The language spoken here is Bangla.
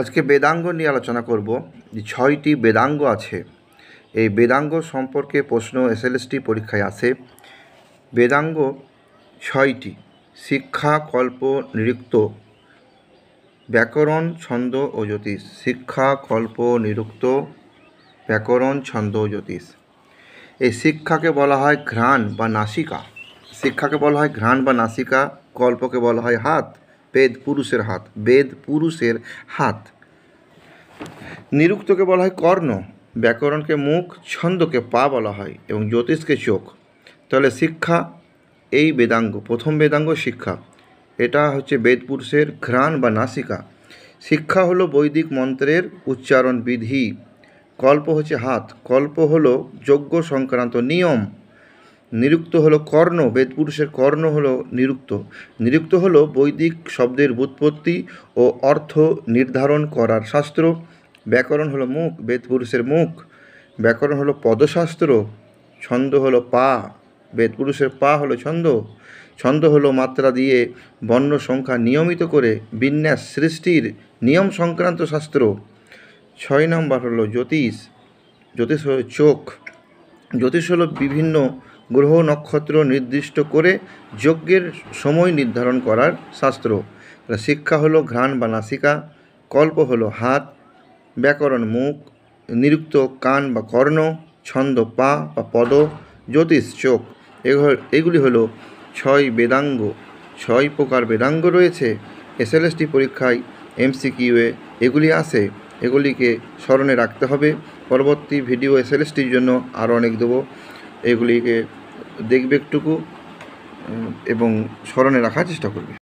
আজকে বেদাঙ্গ নিয়ে আলোচনা করব। যে 6টি বেদাঙ্গ আছে, এই বেদাঙ্গ সম্পর্কে প্রশ্ন এসএলএসটি পরীক্ষায় আসে। বেদাঙ্গ 6টি: শিক্ষা, কল্প, নিরুক্ত, ব্যাকরণ, ছন্দ ও জ্যোতিষ। শিক্ষা, কল্প, নিরুক্ত, ব্যাকরণ, ছন্দ ও জ্যোতিষ। এই শিক্ষাকে বলা হয় ঘ্রাণ বা নাসিকা। শিক্ষাকে বলা হয় ঘ্রাণ বা নাসিকা। কল্পকে বলা হয় হাত, বেদ পুরুষের হাত, বেদ পুরুষের হাত। নিরুক্তকে বলা হয় কর্ণ, ব্যাকরণকে মুখ, ছন্দকে পা বলা হয় এবং জ্যোতিষকে চোখ। তাহলে শিক্ষা, এই বেদাঙ্গ, প্রথম বেদাঙ্গ শিক্ষা, এটা হচ্ছে বেদ পুরুষের ঘ্রাণ বা নাসিকা। শিক্ষা হলো বৈদিক মন্ত্রের উচ্চারণ বিধি। কল্প হচ্ছে হাত, কল্প হলো যজ্ঞ সংক্রান্ত নিয়ম। নিরুক্ত হলো কর্ণ, বেদ পুরুষের কর্ণ হলো নিরুক্ত। নিরুক্ত হলো বৈদিক শব্দের ব্যুৎপত্তি ও অর্থ নির্ধারণ করার শাস্ত্র। ব্যাকরণ হলো মুখ, বেদ পুরুষের মুখ। ব্যাকরণ হলো পদশাস্ত্র। ছন্দ হলো পা, বেদ পুরুষের পা হলো ছন্দ। ছন্দ হলো মাত্রা দিয়ে বর্ণ সংখ্যা নিয়মিত করে বিন্যাস সৃষ্টির নিয়ম সংক্রান্ত শাস্ত্র। 6 নম্বর হলো জ্যোতিষ। জ্যোতিষ হলো চোখ। জ্যোতিষ হলো বিভিন্ন গ্রহ নক্ষত্র নির্দিষ্ট করে যজ্ঞের সময় নির্ধারণ করার শাস্ত্র। শিক্ষা হলো ঘ্রাণ বা নাসিকা, কল্প হলো হাত, ব্যাকরণ মুখ, নিরুক্ত কান বা কর্ণ, ছন্দ পা বা পদ, জ্যোতিষ চোখ। এগুলি হলো 6 বেদাঙ্গ। 6 প্রকার বেদাঙ্গ রয়েছে। এসএলএসটি পরীক্ষায় এমসিকিউয়ে এগুলি আসে, এগুলিকে স্মরণে রাখতে হবে। পরবর্তী ভিডিও এসএলএসটির জন্য আরও অনেক দেবো, এগুলিকে দেখবে একটুকু এবং স্মরণে রাখার চেষ্টা করবে।